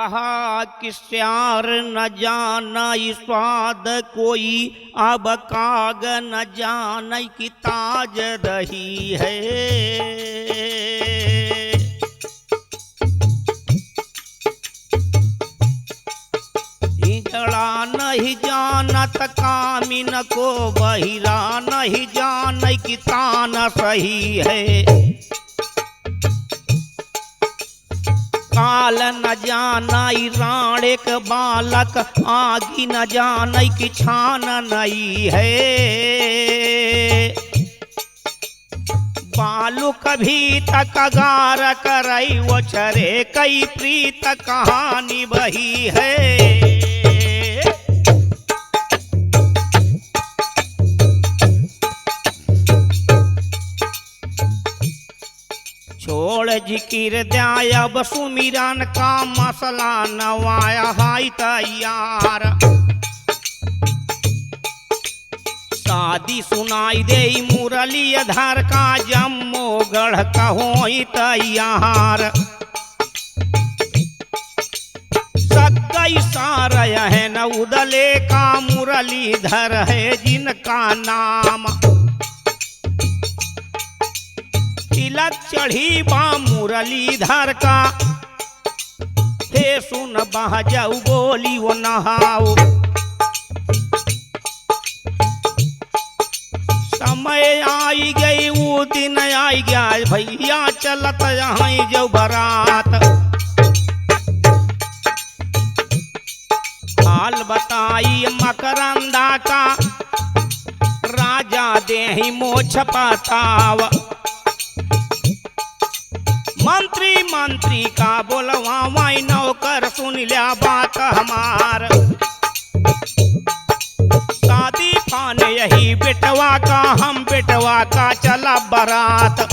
कहा कि श्यार न जाना स्वाद कोई, अब काग न जान कि ताज रही है। हिजड़ा नहीं जानत कामिन को, बहिरा नहीं जान कि तान सही है। काल न जानाई राणेक बालक, आगी न जानाई कि छान नहीं है। बालू कभी तक गार करई, वो चरे कई प्रीत कहानी बही है। छोड़ जिकिर द्याब सुमिरन का मसला, नवाया हाई तैयार। शादी सुनाई दे मुरली धर का, जम्मो गढ़ का होई तैयार। सगई सार है न उदले का, मुरली धर है जिनका नाम। तिलक चढ़ी बा मुरलीधर का, हे सुन बह जाऊ बोली वो नहाओ। समय आई गई वो दिन आई गया, भैया चलत यहाँ जो बारात। हाल बताई मकरंदा का, राजा देहि मोछ पताव। मंत्री का बोलवा वाई, नौकर सुन लिया बात हमार। शादी फान यही बेटवा का, हम बेटवा का चला बारात।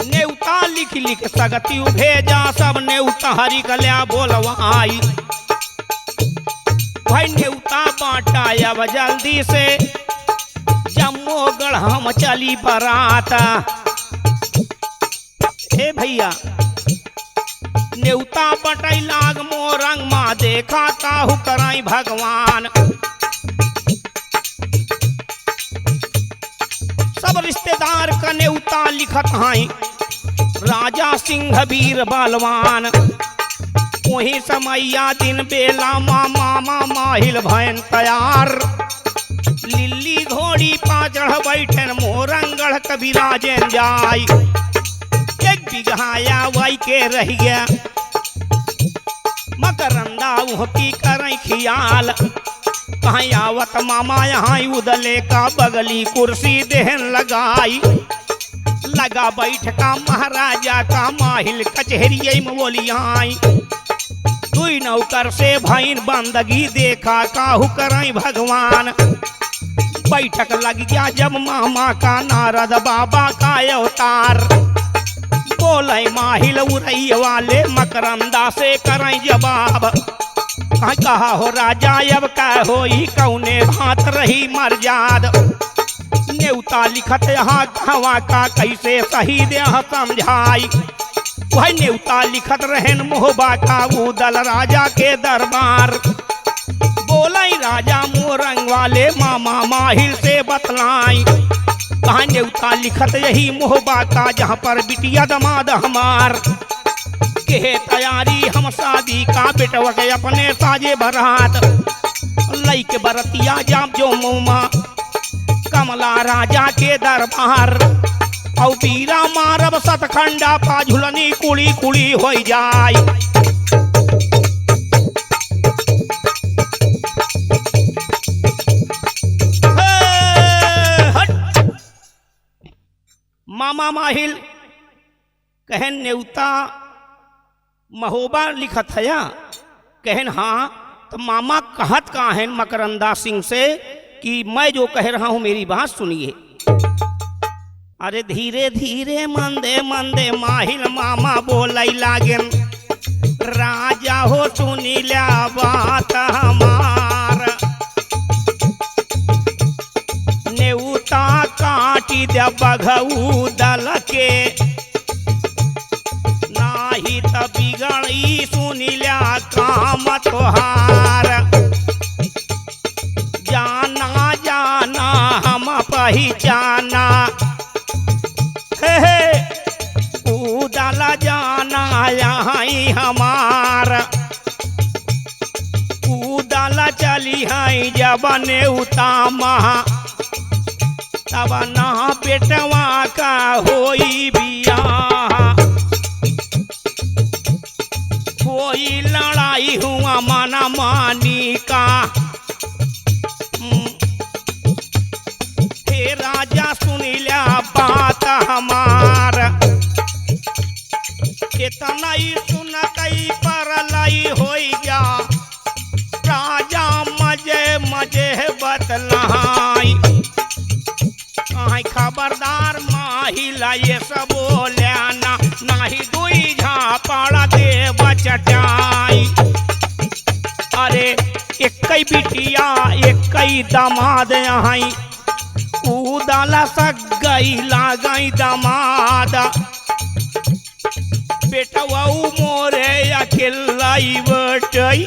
नेउता लिख लिख सगती भेजा, सब नेउता हरी कल्या बोलवाई। भाई नेउता बांटा अब जल्दी से, जम्मो गढ़ हम चली बारात। हे भैया नेउता बटाई लाग मोरंग माँ, देखा काहू कराई भगवान। सब रिश्तेदार का नेउता लिखत हाई, राजा सिंह वीर बलवान। वही समैया दिन बेला मामा माहिल भयन तैयार। लिल्ली घोड़ी पाचढ़ बैठन, मोरंगढ़ कबीराजन जाई। एक बिगहाया वाई के रह गया, मकरंदा की करई खियाल। कहाँ आवत मामा यहाँ उदले का, बगली कुर्सी देहन लगाई। लगा बैठ का महाराजा का, माहिल कचहरी में बोली आई। दुई नौकर से भईन बंदगी, देखा काहू करई भगवान। बैठक लग गया जब मामा का, नारद बाबा का अवतार। बोले माहिल उरई वाले, मकरंदा से करई जवाब। कहा हो राजा अब का होई, कौने भात रही मर्याद। नेउता लिखत यहाँ हवा का, कैसे सही दे समझाई। वह नेउता लिखत रहन मोहबा का, उदल राजा के दरबार। बोलाई राजा मोरंग वाले, मामा माहिल से बतलाई। कहा नेउता लिखत यही मोहबा का, जहाँ पर बिटिया दमाद हमार। के तैयारी हम शादी का, बेटवा के अपने साजे बरात। लई के बरतिया जाम जो मोमा, कमला राजा के दरबार। औ बीरा मारब सतखंडा, पा झुलनी कुड़ी कुड़ी हो जाय। मामा माहिल कहन नेउता महोबा लिखत है। कहन हाँ, तो मामा कहत का है मकरंदा सिंह से कि मैं जो कह रहा हूं मेरी बात सुनिए। अरे धीरे धीरे मंदे मंदे माहिल मामा बोलै लागेन, राजा हो सुनी ल्या बात हमार। नेउता काटी दे बघऊ दल के, नाही त बिगड़ी माई सुनिल्या काम तोहार। जाना जाना हम पहचाना, हे उदल जाना यहाँ हमार। उदल चली है जब नेउता महा, तब ना बेटवा का होई बियाह। कोई लड़ाई हुआ माना मानी का, हे राजा सुनिल्या बात हमार। इतना ही सुनतई पर लई होई जा, राजा मजे मजे बतलाई। खबरदार माहिला ये सब बोल्याना, नाही दुई झापड़ दे बचटाई। अरे एक बिटिया एक दामाद यहाँ, उदल सगई लागई दामाद। बेटवा मोरे अकेलाई बटई,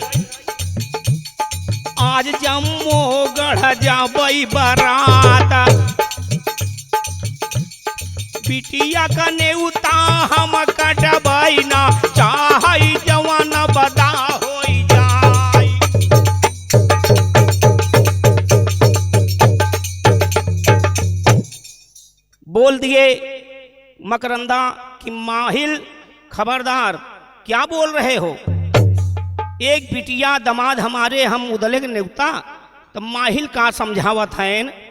आज जम्मो गढ़ जाबई बरात। बिटिया का नेउता हम कटबई ना, चाहई जवान बदा होई जाई। बोल दिए मकरंदा कि माहिल खबरदार, क्या बोल रहे हो? एक बिटिया दमाद हमारे, हम उदले के नेवता। तो माहिल का समझावत हैं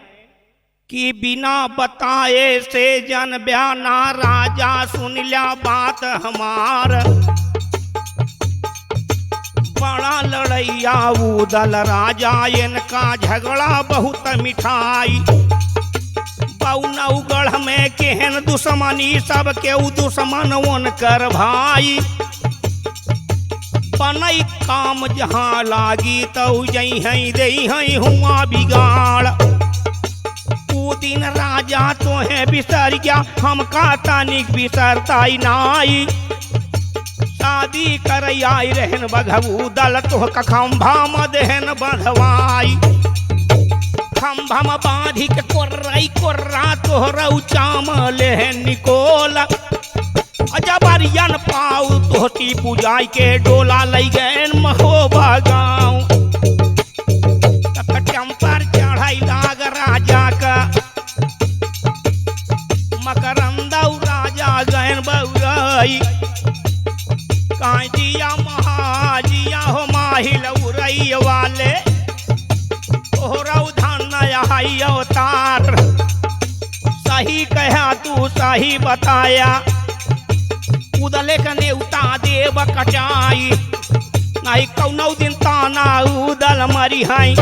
कि बिना बताए से जन बयाना, राजा सुन लिया बात हमार। बड़ा लड़ैया उदल राजा, इनका झगड़ा बहुत मिठाई। बउनौगढ़ में केहन दुश्मनी, सब केहू दुश्मन उनकर भाई। बनई काम जहाँ लागी तो जई हैं दे हैं हुआ बिगाड़। ऊ दिन राजा तो है बिसर गया, हम का तानिक बिसरताई नाई। शादी कर आई रहन बघऊ दल, तो खंभा मदहन बधवाई। खंभा में बांधी के कोर्राई कोर्रा, तोहरऊ चाम लेहन निकोल। अजबरियन पाऊ तोहती पूजाई के, डोला लई गए महोबा गाँव। पर चढ़ाई लाग राजा का, मकरंदा राजा गैन बउरई। काई जिया महाजिया हो माहिल उरई वाले, तोहरऊ धन आई अवतार। सही कहा तू सही बताया, उदले का नेउता देव कचाई। नहीं कौनौ दिन ताना उदल मरी है,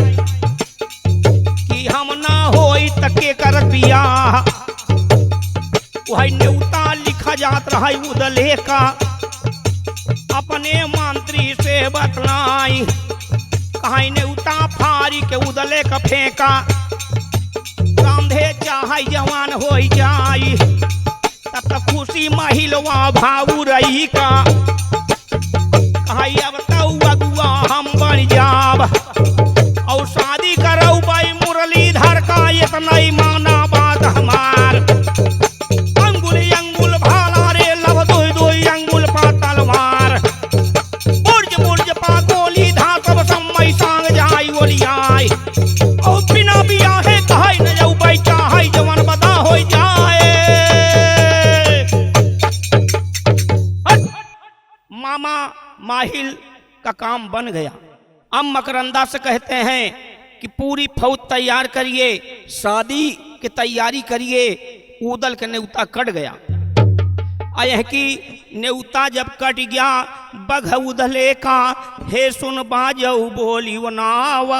कि हम ना होई तके कर बियाह। वही नेउता लिखा जात रहा उदले का, अपने मंत्री से बतलाई। कहीं नेउता फारी के उदले का फेंका, रांधे चाहे जवान हो जाई। तब तक खुशी महिलवा भाऊ रही का, कहीं अब तो अगुआ हम बन जाब। और शादी करऊ बाई मुरलीधर का, इतना ही माना बात हमार। अंगुल अंगुल भाला रे लब, दुई दुई अंगुल पा तलवार। बुर्ज बुर्ज पा गोली धा, सब समय सांग जाई ओलियाई। और बिना बियाहे कहाई न जाऊ बाई, चाहे जवान बदा हो जाए। मामा माहिल का काम बन गया। अब मकरंदा से कहते हैं कि पूरी फौज तैयार करिए, शादी की तैयारी करिए। उदल के नेउता कट गया। यह कि नेउता जब कट गया, बघ उदले का हे सुन बाजऊ बोली वनाव।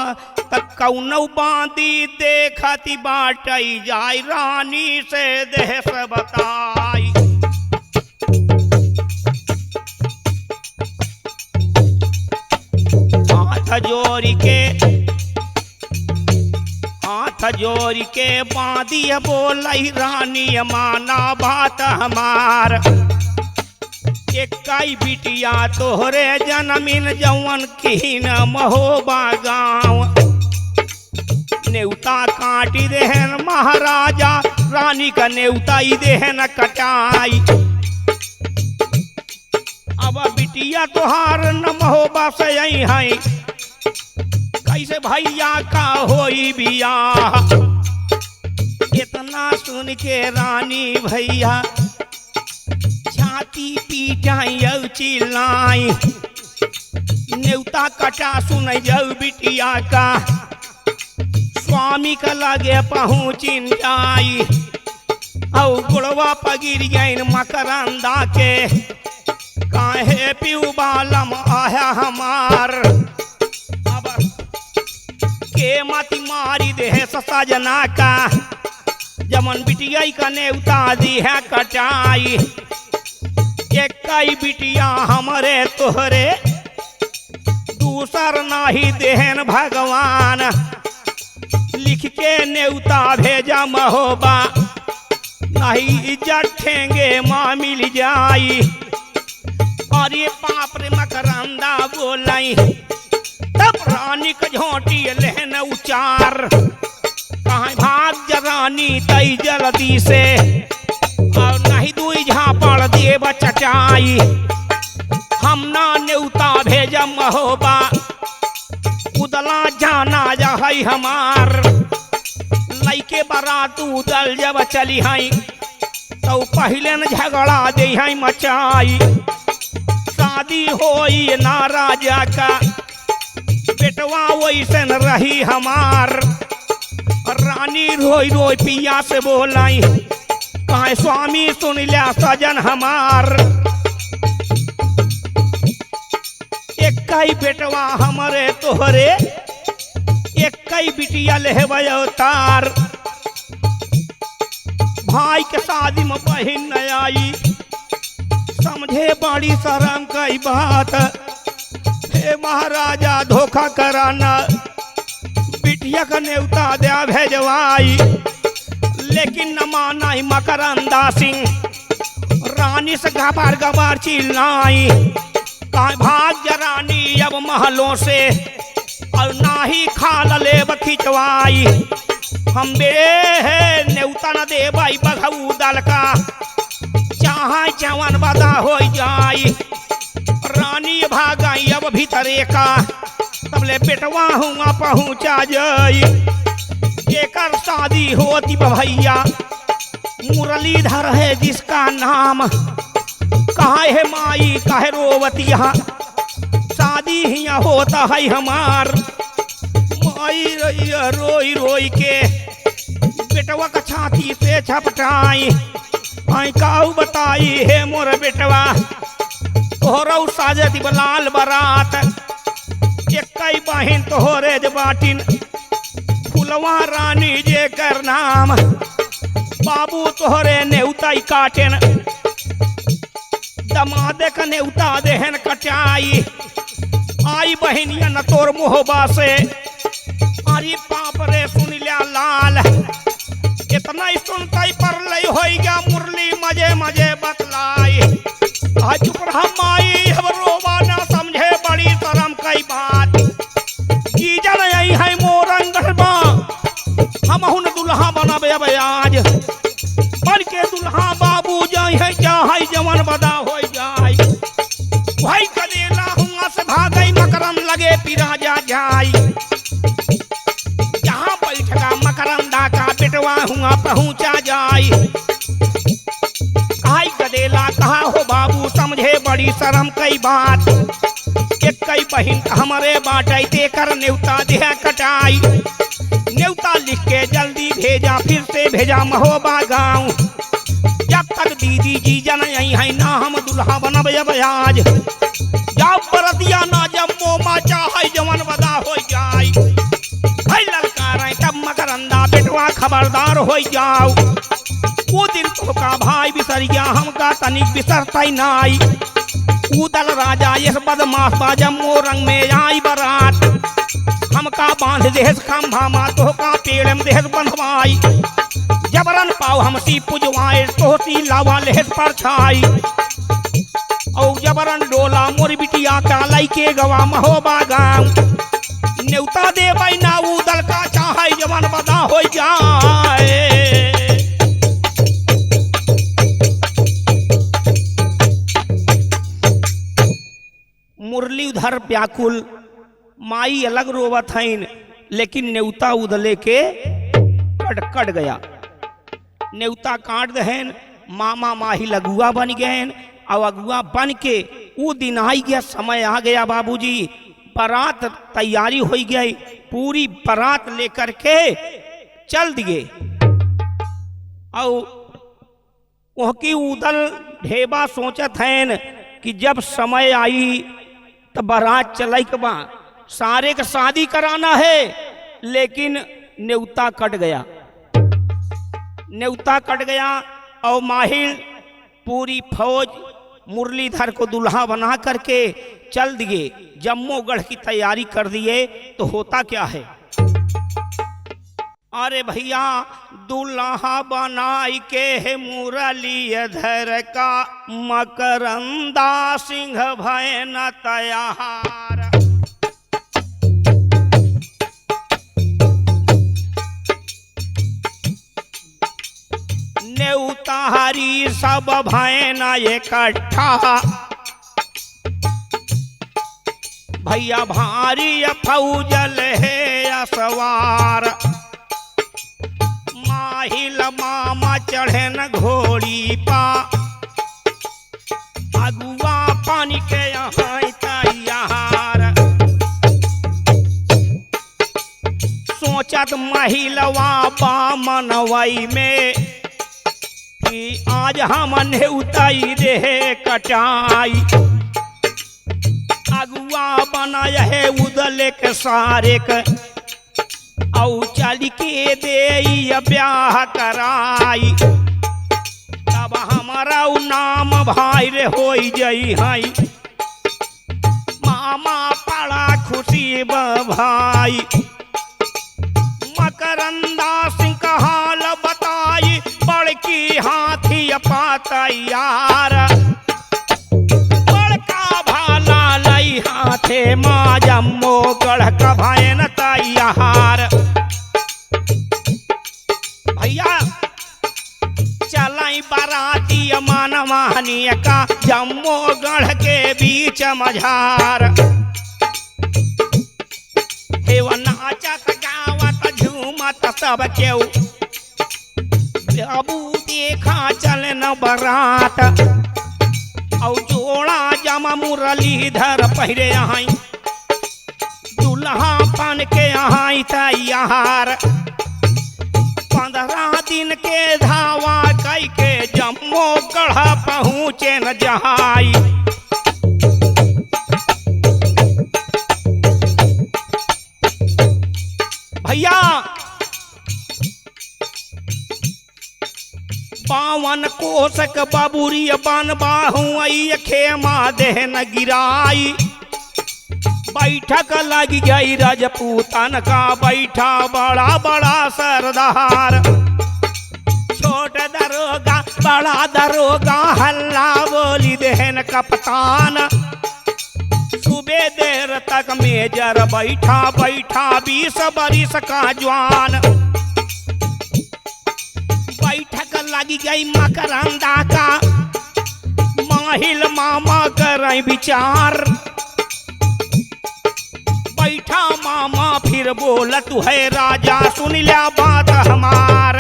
तक कौनौ बांदी देखती बाटई जाय, रानी से देह से बताई। हाथ जोड़ के बांधिए बोलई रानी, माना बात हमार। एकाई बिटिया तोहरे जनमिन जवन की न महोबा गाँव नेवता काटी देहन महाराजा रानी का नेवता ही देहन कटाई। अब बिटिया तोहार न महोबा से आई है कैसे भैया का होई बियाह। इतना सुन के रानी भैया छाती पीटाई चिल्लाई नेवता कटा सुन जाऊ बिटिया का स्वामी का लगे पहुँचिन जाई औ गुड़वा पगिर गईन मकरंदा के काहे पीऊ बालम आया हमार। अब के मती मारी दे सजना का जमन बिटिया का नेवता दी है कटाई। एक बिटिया हमरे तोहरे दूसर नाही देहन भगवान लिख के नेवता भेजा महोबा नहीं इज्जत ठेंगे माँ मिल जाई। और ये पाप रे मकरंदा बोलाई तब रानी का झोंटी लेहन उचार कहाँ भाग जरानी तई जल्दी से और नहीं दुई झापड़ देव चचाई। हम ना नेवता भेजा महोबा उदला जाना जाहई हमार लइके बारात उदल जब चली हई तो पहले न झगड़ा दे हई मचाई। शादी होई ना राजा का बेटवा वैसे न रही हमार। रानी रोई रोई पिया से बोलाई कहे स्वामी सुन लिया सजन हमार। एक बेटवा हमरे तोहरे एक बिटिया लेहबे अवतार। भाई के शादी में बहन न आई समझे बड़ी शर्म की बात। हे महाराजा धोखा कराना बिटिया का नेवता दया भेजवाई लेकिन न माना मकरंदा सिंह रानी से गबार गबार चिल्लाई कहाँ भाग जरानी अब महलों से और ना ही खाल ले खिंचवाई। हम बे नेवता न दे भाई बघऊ दल का चाहे चवन बदा हो जाई। रानी भागाई अब भीतरे का तबले बेटवा हुआ पहुँचा जाई। जेकर शादी होती भैया मुरलीधर है जिसका नाम कहाँ है माई काहे रोवतिया शादी हिया होता है हमार। माई रैया रोई रोई के बेटवा का छाती से छपटाई आई काऊ बताई हे मोर बेटवा तोहरौ साजती बलाल बरात एक बहिन तोहरे बाटिन फुलवा रानी जे कर नाम बाबू तोहरे नेवताई काटेन दमादे का नेवता देहन कटाई। आई बहनिया न तोर मोहबा से अरे पाप रे सुन लिया लाल इतना ही सुनता ही पर लई होई गया मुरली मजे मजे बतलाई। आज चुप रहा माई अब रोवा ना समझे बड़ी शर्म की बात की जन यही है मोरंग हम हुन दुल्हा बनाबे अब आज बन के दुल्हा बाबू जाई है चाहे जवन बदा हो जाए भाई कदेला हुआ से भागई मकरम लगे पिराजा जाई। जहाँ बैठका मकरंदा का बेटवा हुआ पहुँचा जाई। आई गदेला कहा हो बाबू समझे बड़ी शर्म की बात एक बहिन हमारे बाटे ते कर नेवता दिया कटाई। नेवता लिख के जल्दी भेजा फिर से भेजा महोबा गाँव जब तक दीदी जी जन यही है ना हम दुल्हा बनब आज जाओ परतिया ना जब मोमा चाहे जवन बदा हो जाए ललकार तब मकरंदा बेटवा खबरदार हो जाओ। वो दिन तो का भाई बिसर गया हमका तनिक बिसरता ही नाई। उदल राजा यह बदमाश बाजा मोरंग में आई बरात हमका बांध देहस खंभा मा तो का पेड़ में देहस बंधवाई। जबरन पाव हम सी पुजवाए तो सी लावा लेहस पर छाई। और जबरन डोला मोर बिटिया का लइके गवा महोबा गाँव न्योता दे ना उदल का चाहे जवान बदा हो जाए। मुरली उधर व्याकुल माई अलग रोवत हईन लेकिन न्योता उदले के कट गया। न्योता काट दहन मामा माही लगुआ बन गए और अगुआ बन के वो दिन आई गया समय आ गया बाबूजी बारात तैयारी हो गई पूरी बारात लेकर के चल दिए और वह की उदल ढेबा सोचत हैं कि जब समय आई तो बारात चल के बा सारे का शादी कराना है लेकिन न्योता कट गया। न्योता कट गया और माहिल पूरी फौज मुरलीधर को दुल्हा बना करके चल दिए जम्मूगढ़ की तैयारी कर दिए। तो होता क्या है अरे भैया दुल्हा बनाई के है मुरलीधर का मकरंदा सिंह भय न तैयार। न्योताहारी सब भैना इकट्ठा भैया भारी फौजल है असवार। माहिल मामा चढ़े न घोड़ी पा अगुआ पानी के यहाँ तैयार। सोचत महिलवा बामनवई में कि आज हम न्योताई दे कटाई। अगुआ बनाया है उदल के सारे के और चल के दे ब्याह कराई। तब हमारा नाम भाई रे हो जई हई मामा पड़ा खुशी भाई। मकरंदा सिंह का हाल बताई बड़की हाथी पातैयार। बड़का भाला लई हाथे माँ जम्मूगढ़ का भयन तैयार। भैया चलाई बाराती मानवानिय का जम्मूगढ़ के बीच मझार। नाचत गावत झूमत सब केऊ अबू देखा चलन बारात और जोड़ा जमा मुरलीधर पहिरे आई दुल्हा बन के आई तैयार। 15 दिन के धावा कई के जम्मूगढ़ पहुँचे न जहाई। भैया 52 कोसक बाबूरी बन बाहू खेमा देहन गिराई। बैठक लग गई राजपूतन का बैठा बड़ा बड़ा सरदार। छोट दरोगा बड़ा दरोगा हल्ला बोली देहन कप्तान। सुबह देर तक मेजर बैठा 20 बरिस का जवान। बैठक लगी गई मकरंदा का माहिल मामा कर विचार। बैठा मामा फिर बोला तू है राजा सुन लिया बात हमार।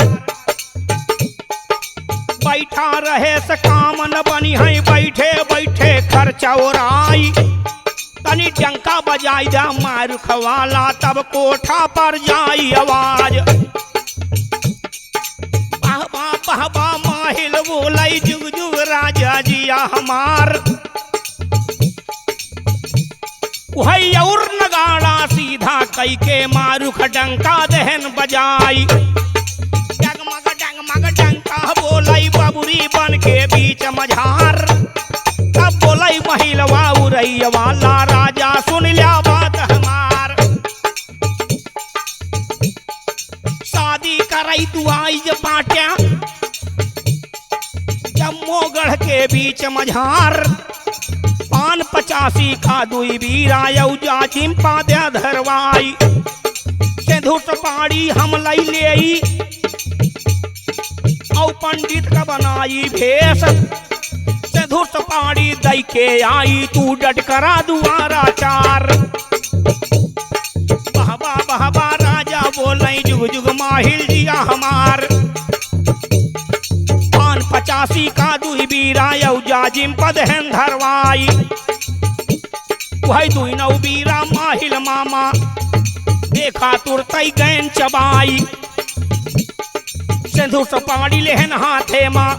बैठा रहे सकामन बनी है बैठे बैठे खर्चा ओराई। तनी डंका बजाई जा मार खवाला तब कोठा पर जाई आवाज। बाबा बाबा माहिल बोलाई जुग जुग राजा जिया हमार। वही और नगाड़ा सीधा कई के मारुख डंका दहन बजाई। डगमग डंका बोलाई बबुरी बन के बीच मझार। तब बोलाई महिलवा उरैया वाला राजा सुन लिया बात हमार। शादी कराई तू आई जब बाट्या जम्मूगढ़ के बीच मझार। पान 85 का दुई बीरा यौजा चिंपा दे धरवाई सिंधु सपाड़ी हम लाई ले औ पंडित का बनाई भेष सिंधु सपाड़ी दई के आई तू डट करा दुआरा चार बहबा बहबा राजा बोल जुग जुग माहिल जिया हमार पान 85 का दुई बीरा यौजा जिम्पद हैं धरवाई वही दुई नौ बीरा माहिल मामा देखा तुरतई गैन चबाई सिंधु सपाड़ी लेहन हाथे माँ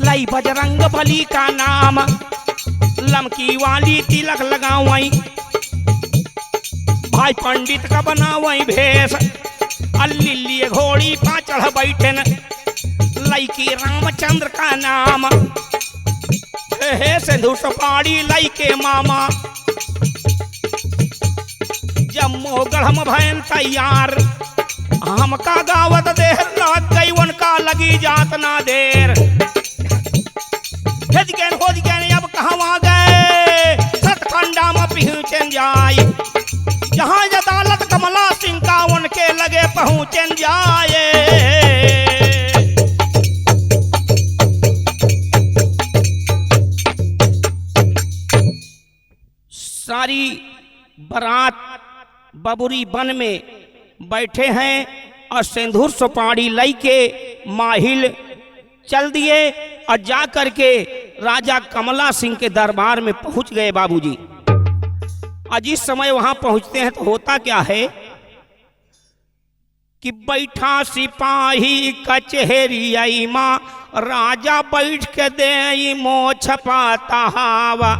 लाई बजरंग बली का नाम लमकी वाली तिलक लगावई भाई पंडित का बनावई भेष अल्ली घोड़ी पा चढ़ बैठन लईकी रामचंद्र का नाम हे सिंधु सपाड़ी लई के मामा जम्मो गढ़म भैन तैयार हमका गावत देर लाग गई उनका लगी जात ना देर हो गए अब कहवा गए सतखंडा में पहुँचन जाए जहाँ अदालत कमला सिंह का उनके लगे पहुँचन जाए सारी बारात बबुरी वन में बैठे हैं और सिंदूर सुपारी लई के माहिल चल दिए और जा करके राजा कमला सिंह के दरबार में पहुंच गए बाबूजी। और जिस समय वहां पहुंचते हैं तो होता क्या है कि बैठा सिपाही कचहरी माँ राजा बैठ के दे मोछ पाता हवा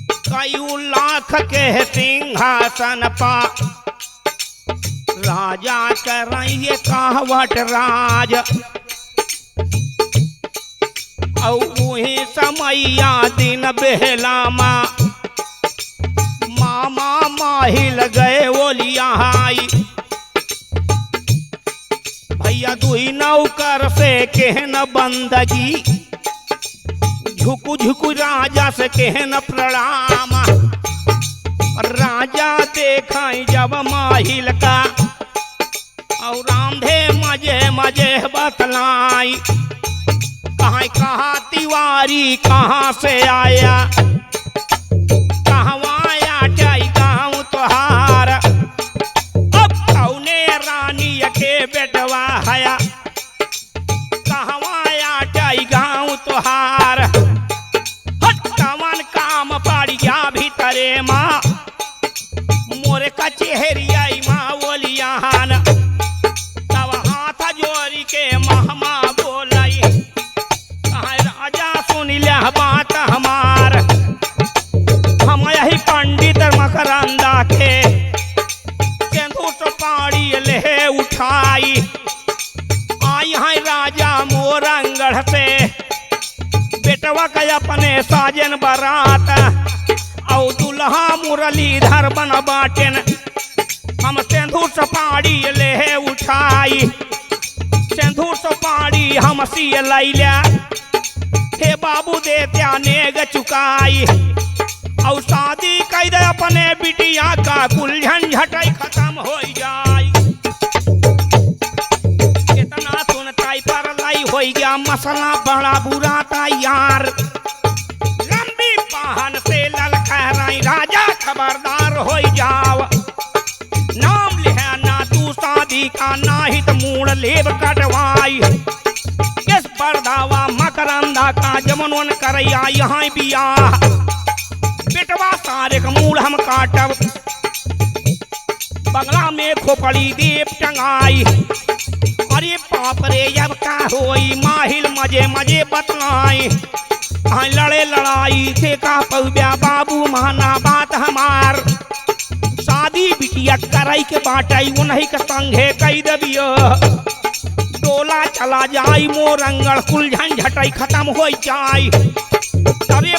लाख के सिंहासन पा राजा कराइए कहवट राज औ वही समैया दिन बेला मामा माहिल गए ओलियाई भैया दुई नौकर से केहन बंदगी झुकु झुकु राजा से केहन प्रणाम राजा देखा जब माहिल का और रामधे मजे मजे बतलाई कहाँ तिवारी कहाँ से आया कहवा आया जाई गाँव तोहार अब कौने रानी के बेटवा हया कहवा आया जाई गाँव तोहार कवन काम पड़ गया भीतरे माँ मोरे कचहरियाई माँ बोलियान तब हाथ जोड़ी के महमा बोलाई राजा सुन लिया बात हमार हम यही पंडित मकरंदा के सिंदूर सुपारी ले उठाई आई है राजा मोरंगढ़ से बेटवा का अपने साजन बारात और दुल्हा मुरलीधर बन बाटेन हम सिंदूर सुपारी ले उठाई सिंदूर सुपारी हम सिय लैला हे बाबू दे त्यानेग चुकाई और शादी कई दे अपने बिटिया का कुल झंझटाई खत्म हो जाए इतना सुनताई पर लाई हो गया मसला बड़ा बुरा था यार लंबी पाहन से ललकाराई राजा खबरदार हो जाओ नाम लिहा ना तू शादी का नाहित मूड लेब कटवाई इस बरदावा मकरंदा का जमनवन करैया यहाँ बियाह बेटवा सारे का मूड हम काटब बंगला में खोपड़ी देव टंगाई अरे बाप रे अब का होई माहिल मजे मजे बतलाई लड़े लड़ाई थे का पौब्या बाबू माना बात हमार शादी बिटिया कराई के बाटाई उन्हीं के संगे कई दबियो डोला चला जाई मोरंगड़ कुल झंझटाई खत्म हो जाई तरे